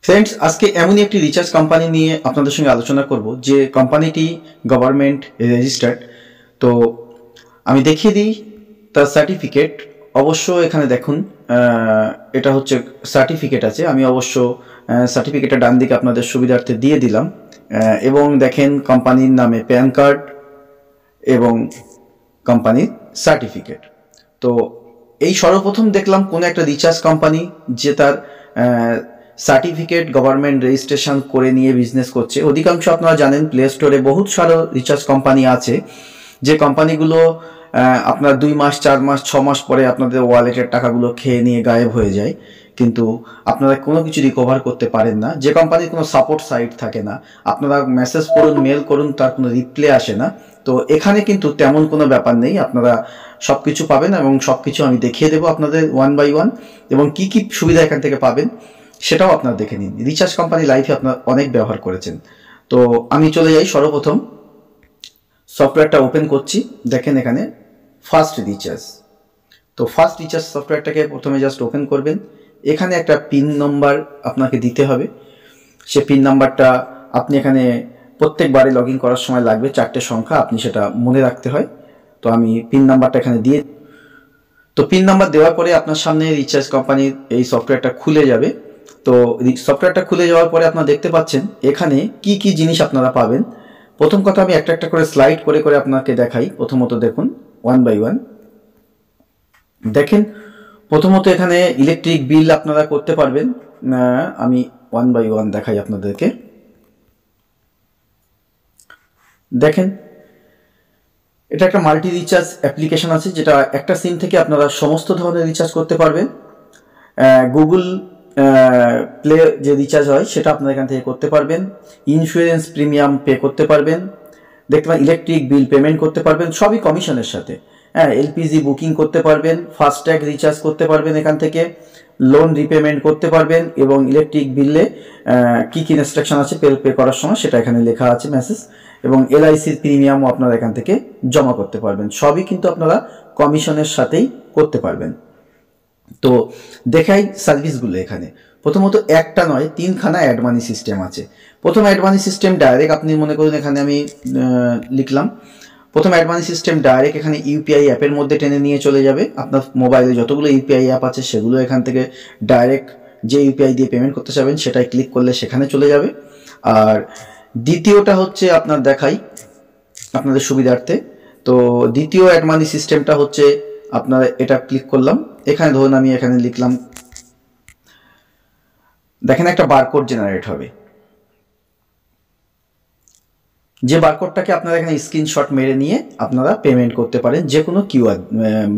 Friends आज के एमनই একটি রিচার্জ কোম্পানি নিয়ে আপনাদের সঙ্গে আলোচনা করব যে কোম্পানিটি গভর্নমেন্ট রেজিস্টার্ড। তো আমি দেখিয়ে দিই তার সার্টিফিকেট। অবশ্য এখানে দেখুন এটা হচ্ছে সার্টিফিকেট আছে, আমি অবশ্য সার্টিফিকেটটা ডান দিকে আপনাদের সুবিধার্থে দিয়ে দিলাম। এবং দেখেন কোম্পানির নামে প্যান কার্ড এবং কোম্পানির সার্টিফিকেট। তো এই সর্বপ্রথম দেখলাম কোন একটা রিচার্জ কোম্পানি যে তার সার্টিফিকেট গভর্নমেন্ট রেজিস্ট্রেশন করে নিয়ে বিজনেস করছে। অধিকাংশ আপনারা জানেন প্লে স্টোরে বহুত সারা রিচার্জ কোম্পানি আছে যে কোম্পানিগুলো আপনার 2 মাস 4 মাস 6 মাস পরে আপনাদের ওয়ালেটের টাকাগুলো খেয়ে নিয়ে গায়েব হয়ে যায়, কিন্তু আপনারা কোনো কিছু রিকভার করতে পারেন না। যে কোম্পানির কোনো সাপোর্ট সাইট থাকে না, আপনারা মেসেজ করুন মেল করুন তার কোনো রিপ্লাই আসে না। তো এখানে কিন্তু তেমন কোনো ব্যাপার নেই, আপনারা সব কিছু পাবেন এবং সব কিছু আমি দেখিয়ে দেবো আপনাদের 1 বাই 1 এবং কি কি সুবিধা এখান থেকে পাবেন সেটাও আপনারা দেখে নিন। রিচার্জ কোম্পানি লাইফে আপনারা অনেক ব্যবহার করেছেন। তো আমি চলে যাই, সর্বপ্রথম সফটওয়্যারটা ওপেন করছি। দেখেন এখানে ফার্স্ট রিচার্জ। তো ফার্স্ট রিচার্জ সফটওয়্যারটাকে প্রথমে জাস্ট ওপেন করবেন। এখানে একটা পিন নাম্বার আপনাকে দিতে হবে। সে পিন নাম্বারটা আপনি এখানে প্রত্যেকবারে লগ ইন করার সময় লাগবে 4টে সংখ্যা, আপনি সেটা মনে রাখতে হয়। তো আমি পিন নাম্বারটা এখানে দিয়ে, তো পিন নাম্বার দেওয়ার পরে আপনার সামনে রিচার্জ কোম্পানির এই সফটওয়্যারটা খুলে যাবে। তো সফটওয়্যারটা খুলে যাওয়ার পরে আপনারা দেখতে পাচ্ছেন এখানে কি কি জিনিস আপনারা পাবেন। প্রথম কথা আমি একটা একটা করে স্লাইড করে করে আপনাকে দেখাই। প্রথমত দেখুন 1 বাই 1 দেখেন। প্রথমত এখানে ইলেকট্রিক বিল আপনারা করতে পারবেন। আমি 1 বাই 1 দেখাই আপনাদেরকে। দেখেন এটা একটা মাল্টি রিচার্জ অ্যাপ্লিকেশন আছে যেটা একটা সিম থেকে আপনারা সমস্ত ধরনের রিচার্জ করতে পারবেন। গুগল প্লে যে রিচার্জ হয় সেটা আপনারা এখান থেকে করতে পারবেন। ইন্স্যুরেন্স প্রিমিয়াম পে করতে পারবেন। দেখতে পাবেন ইলেকট্রিক বিল পেমেন্ট করতে পারবেন, সবই কমিশনের সাথে। এলপিজি বুকিং করতে পারবেন, ফাস্ট্যাগ রিচার্জ করতে পারবেন এখান থেকে, লোন রিপেমেন্ট করতে পারবেন এবং ইলেকট্রিক বিলে কি কি ইনস্ট্রাকশন আছে পে করার সময় সেটা এখানে লেখা আছে মেসেজ, এবং এলআইসির প্রিমিয়ামও আপনারা এখান থেকে জমা করতে পারবেন। সবই কিন্তু আপনারা কমিশনের সাথেই করতে পারবেন। তো দেখাই সার্ভিসগুলো এখানে। প্রথমত একটা নয় 3খানা অ্যাড মানি সিস্টেম আছে। প্রথম অ্যাড মানি সিস্টেম ডাইরেক্ট, আপনি মনে করুন এখানে আমি লিখলাম প্রথম অ্যাড মানি সিস্টেম ডাইরেক্ট এখানে ইউপিআই অ্যাপের মধ্যে টেনে নিয়ে চলে যাবে। আপনার মোবাইলে যতগুলো ইউপিআই অ্যাপ আছে সেগুলো এখান থেকে ডাইরেক্ট যে ইউপিআই দিয়ে পেমেন্ট করতে চাবেন সেটাই ক্লিক করলে সেখানে চলে যাবে। আর দ্বিতীয়টা হচ্ছে আপনার দেখাই আপনাদের সুবিধার্থে। তো দ্বিতীয় অ্যাড মানি সিস্টেমটা হচ্ছে আপনারা এটা ক্লিক করলাম, এখানে ধরুন আমি এখানে লিখলাম, দেখেন একটা বারকোড জেনারেট হবে। যে বারকোডটাকে আপনারা এখানে স্ক্রিনশট মেরে নিয়ে আপনারা পেমেন্ট করতে পারেন যে কোনো কিউআর,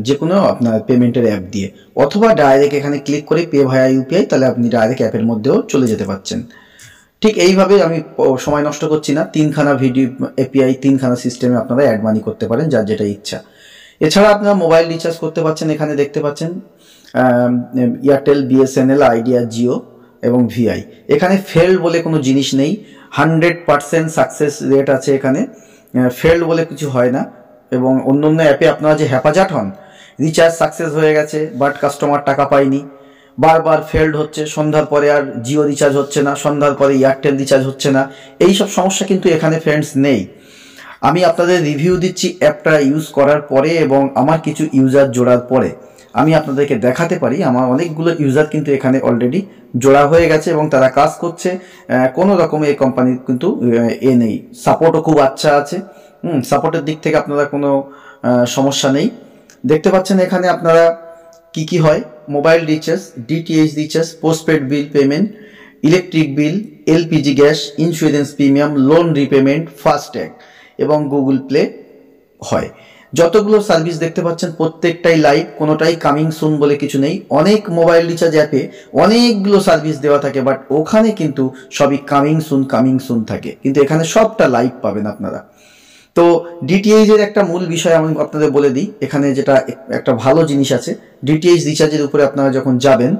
যে কোনো আপনার পেমেন্টের অ্যাপ দিয়ে, অথবা ডাইরেক্ট এখানে ক্লিক করে পে ভায়া ইউপিআই, তাহলে আপনি ডাইরেক্ট অ্যাপের মধ্যেও চলে যেতে পারছেন। ঠিক এইভাবে আমি সময় নষ্ট করছি না, 3খানা ভিডিও এপিআই 3খানা সিস্টেমে আপনারা অ্যাড মানি করতে পারেন যার যেটা ইচ্ছা। এছাড়া আপনারা মোবাইল রিচার্জ করতে পারছেন, এখানে দেখতে পাচ্ছেন এয়ারটেল, বিএসএনএল, আইডিয়া, জিও এবং ভিআই। এখানে ফেল বলে কোনো জিনিস নেই, 100% সাকসেস রেট আছে এখানে, ফেল বলে কিছু হয় না। এবং অন্য অন্য অ্যাপে আপনারা যে হ্যাপাজাট হন, রিচার্জ সাকসেস হয়ে গেছে বাট কাস্টমার টাকা পায়নি, বারবার ফেল্ড হচ্ছে, সন্ধ্যার পরে আর জিও রিচার্জ হচ্ছে না, সন্ধ্যার পরে এয়ারটেল রিচার্জ হচ্ছে না, এই সব সমস্যা কিন্তু এখানে ফ্রেন্ডস নেই। আমি আপনাদের রিভিউ দিচ্ছি অ্যাপটা ইউজ করার পরে এবং আমার কিছু ইউজার জোড়ার পরে। আমি আপনাদেরকে দেখাতে পারি আমার অনেকগুলো ইউজার কিন্তু এখানে অলরেডি জোড়া হয়ে গেছে এবং তারা কাজ করছে। কোনো রকমের এই কোম্পানির কিন্তু নেই, সাপোর্টও খুব আচ্ছা আছে। সাপোর্টের দিক থেকে আপনারা কোনো সমস্যা নেই। দেখতে পাচ্ছেন এখানে আপনারা কি কি হয়, mobile recharge, DTH recharge, postpaid bill payment, electric bill, LPG gas, insurance premium, loan repayment, FASTag এবং গুগল প্লে হয়। যতগুলো সার্ভিস দেখতে পাচ্ছেন প্রত্যেকটাই লাইভ, কোনোটাই কামিং সুন বলে কিছু নেই। অনেক মোবাইল রিচার্জ অ্যাপে অনেকগুলো সার্ভিস দেওয়া থাকে বাট ওখানে কিন্তু সবই কামিং সুন থাকে, কিন্তু এখানে সবটা লাইভ পাবেন আপনারা। তো ডিটিএইচের একটা মূল বিষয় আমি আপনাদের বলে দিই, এখানে যেটা একটা ভালো জিনিস আছে, ডিটিএইচ রিচার্জের উপরে আপনারা যখন যাবেন,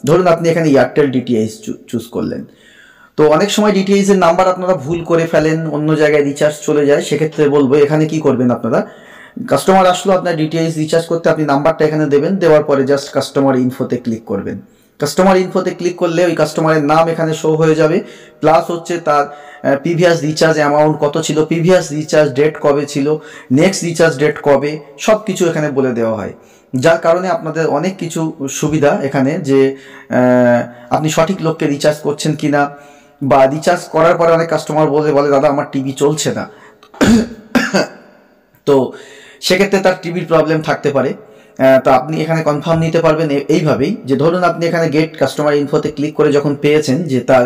ধরুন আপনি এখানে এয়ারটেল ডিটিএইচ চুজ করলেন, তো অনেক সময় ডিটিএইচ এর নাম্বার আপনারা ভুল করে ফেলেন, অন্য জায়গায় রিচার্জ চলে যায়, সেক্ষেত্রে বলবো এখানে কি করবেন আপনারা, কাস্টমার আসলো আপনার ডিটিএইচ রিচার্জ করতে, আপনি নাম্বারটা এখানে দেবেন, দেওয়ার পরে জাস্ট কাস্টমার ইনফোতে ক্লিক করবেন। কাস্টমার ইনফোতে ক্লিক করলে ওই কাস্টমারের নাম এখানে শো হয়ে যাবে, প্লাস হচ্ছে তার প্রিভিয়াস রিচার্জ অ্যামাউন্ট কত ছিল, প্রিভিয়াস রিচার্জ ডেট কবে ছিল, নেক্সট রিচার্জ ডেট কবে, সব কিছু এখানে বলে দেওয়া হয়। যার কারণে আপনাদের অনেক কিছু সুবিধা এখানে, যে আপনি সঠিক লোককে রিচার্জ করছেন কিনা, বা রিচার্জ করার পরে অনেক কাস্টমার বলে দাদা আমার টিভি চলছে না, তো সেক্ষেত্রে তার টিভির প্রবলেম থাকতে পারে। তো আপনি এখানে কনফার্ম নিতে পারবেন এইভাবেই, যে ধরুন আপনি এখানে গেট কাস্টমার ইনফোতে ক্লিক করে যখন পেয়েছেন যে তার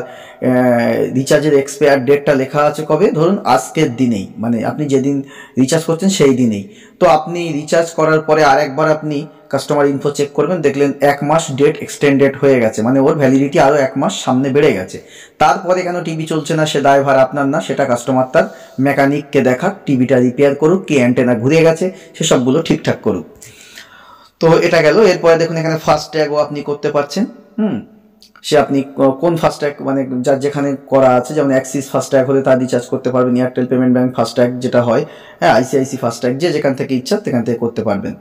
রিচার্জের এক্সপায়ার ডেটটা লেখা আছে কবে, ধরুন আজকের দিনেই, মানে আপনি যেদিন রিচার্জ করছেন সেই দিনেই, তো আপনি রিচার্জ করার পরে আরেকবার আপনি কাস্টমার ইনফো চেক করবেন, দেখলেন 1 মাস ডেট এক্সটেন্ডেড হয়ে গেছে, মানে ওর ভ্যালিডিটি আরও 1 মাস সামনে বেড়ে গেছে। তারপরে কেন টিভি চলছে না, সে দায়ভার আপনার না, সেটা কাস্টমার তার মেকানিককে দেখাক, টিভিটা রিপেয়ার করুক, কি অ্যান্টেনা ঘুরে গেছে সেসবগুলো ঠিকঠাক করুক। তো এটা গেল। এরপরে দেখুন এখানে ফাস্ট্যাগও আপনি করতে পারছেন। সে আপনি কোন ফাস্ট্যাগ, মানে যার যেখানে করা আছে, যেমন অ্যাক্সিস ফাস্ট্যাগ হলে তার রিচার্জ করতে পারবেন, এয়ারটেল পেমেন্ট ব্যাঙ্ক ফাস্ট্যাগ যেটা হয়, হ্যাঁ আইসিআইসি ফাস্ট্যাগ, যে যেখান থেকে ইচ্ছা সেখান থেকে করতে পারবেন।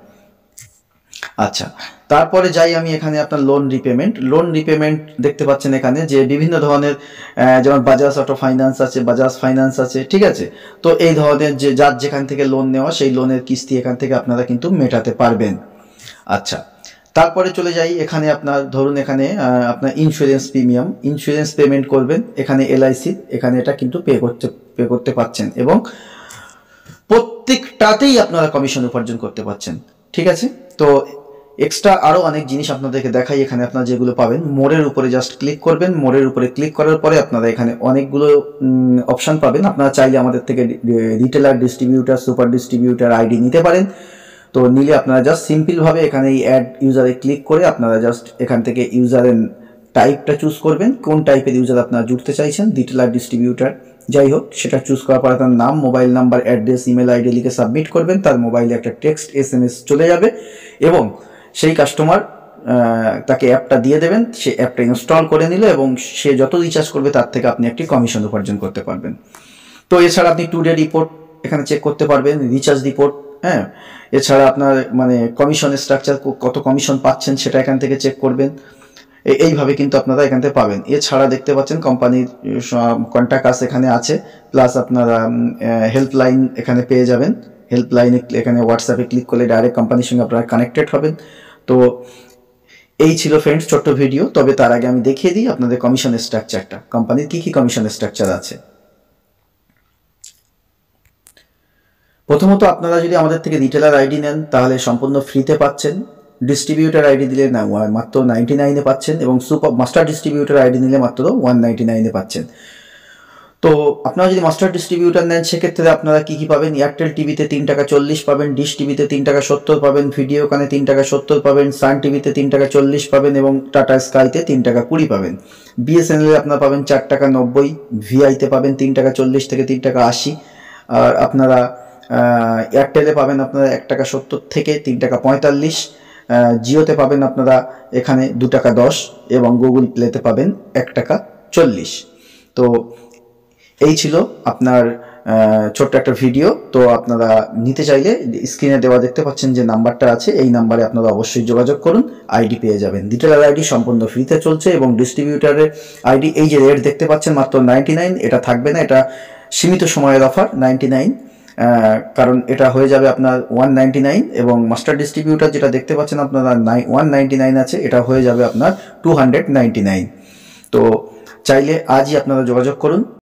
আচ্ছা, তারপরে যাই আমি এখানে আপনার লোন রিপেমেন্ট দেখতে পাচ্ছেন এখানে, যে বিভিন্ন ধরনের, যেমন বাজাজ অটো ফাইন্যান্স আছে, বাজাজ ফাইন্যান্স আছে, ঠিক আছে। তো এই ধরনের যে যার যেখান থেকে লোন নেওয়া, সেই লোনের কিস্তি এখান থেকে আপনারা কিন্তু মেটাতে পারবেন। আচ্ছা, তারপরে চলে যাই এখানে আপনার, ধরুন এখানে আপনার ইন্স্যুরেন্স পেমেন্ট করবেন, এখানে এলআইসি, এখানে এটা কিন্তু পে করতে পারছেন, এবং প্রত্যেকটাতেই আপনারা কমিশন উপার্জন করতে পারছেন, ঠিক আছে। তো এক্সট্রা আরও অনেক জিনিস আপনাদেরকে দেখাই। এখানে আপনারা যেগুলো পাবেন, মোড়ের উপরে জাস্ট ক্লিক করবেন, মোড়ের উপরে ক্লিক করার পরে আপনারা এখানে অনেকগুলো অপশান পাবেন। আপনারা চাইলে আমাদের থেকে retailer, distributor, super distributor ID নিতে পারেন। তো নিলে আপনারা জাস্ট সিম্পলভাবে এখানে এই অ্যাড ইউজারে ক্লিক করে আপনারা জাস্ট এখান থেকে ইউজারের টাইপটা চুজ করবেন, কোন টাইপের ইউজার আপনারা জুড়তে চাইছেন, রিটেলার, ডিস্ট্রিবিউটার যাই হোক, সেটা চুজ করার পরে তার নাম, mobile number, address, email ID লিখে সাবমিট করবেন। তার মোবাইলে একটা টেক্সট SMS চলে যাবে, এবং সেই কাস্টমার তাকে অ্যাপটা দিয়ে দেবেন, সে অ্যাপটা ইনস্টল করে নিল, এবং সে যত রিচার্জ করবে তার থেকে আপনি একটি কমিশন উপার্জন করতে পারবেন। তো এছাড়া আপনি টুডে রিপোর্ট এখানে চেক করতে পারবেন, রিচার্জ রিপোর্ট, হ্যাঁ। এছাড়া আপনার মানে কমিশন স্ট্রাকচার, কত কমিশন পাচ্ছেন সেটা এখান থেকে চেক করবেন। এইভাবে কিন্তু আপনারা এখান থেকে পাবেন। এছাড়া দেখতে পাচ্ছেন কোম্পানির কন্ট্যাক্ট আস এখানে আছে, প্লাস আপনারা হেল্পলাইন এখানে পেয়ে যাবেন। হেল্পলাইনে এখানে হোয়াটসঅ্যাপে ক্লিক করলে ডাইরেক্ট কোম্পানির সঙ্গে আপনারা কানেক্টেড হবেন। তো এই ছিল ফ্রেন্ডস ছোট্ট ভিডিও। তবে তার আগে আমি দেখিয়ে দিই আপনাদের কমিশন স্ট্রাকচারটা, কোম্পানির কী কী কমিশন স্ট্রাকচার আছে। প্রথমত আপনারা যদি আমাদের থেকে রিটেলার আইডি নেন তাহলে সম্পূর্ণ ফ্রিতে পাচ্ছেন, ডিস্ট্রিবিউটার আইডি দিলে না মাত্র 99-এ পাচ্ছেন, এবং সুপার মাস্টার ডিস্ট্রিবিউটার আইডি নিলে মাত্র 199-এ পাচ্ছেন। তো আপনারা যদি মাস্টার ডিস্ট্রিবিউটার নেন সেক্ষেত্রে আপনারা কী কী পাবেন, এয়ারটেল টিভিতে 3 টাকা 40 পাবেন, ডিশ টিভিতে 3 টাকা 70 পাবেন, ভিডিওকনে 3 টাকা 70 পাবেন, সান টিভিতে 3 টাকা 40 পাবেন, এবং টাটা স্কাইতে 3 টাকা 20 পাবেন। বিএসএনএলে আপনারা পাবেন 4 টাকা 90, ভিআইতে পাবেন 3 টাকা 40 থেকে 3 টাকা 80, আর আপনারা এয়ারটেলে পাবেন আপনারা 1 টাকা 70 থেকে 3 টাকা 45, জিওতে পাবেন আপনারা এখানে 2 টাকা 10, এবং গুগল প্লেতে পাবেন 1 টাকা 40। তো এই ছিল আপনার ছোট্ট একটা ভিডিও। তো আপনারা নিতে চাইলে স্ক্রিনে দেওয়া দেখতে পাচ্ছেন যে নাম্বারটা আছে, এই নাম্বারে আপনারা অবশ্যই যোগাযোগ করুন, আইডি পেয়ে যাবেন। রিটেলার আইডি সম্পূর্ণ ফ্রিতে চলছে, এবং ডিস্ট্রিবিউটারের আইডি এই যে রেট দেখতে পাচ্ছেন মাত্র 99, এটা থাকবে না, এটা সীমিত সময়ের অফার 99, কারণ এটা হয়ে যাবে আপনার 199, এবং মাস্টার ডিস্ট্রিবিউটার যেটা দেখতে পাচ্ছেন আপনারা 199 আছে, এটা হয়ে যাবে আপনার 299। তো চাইলে আজই আপনারা যোগাযোগ করুন।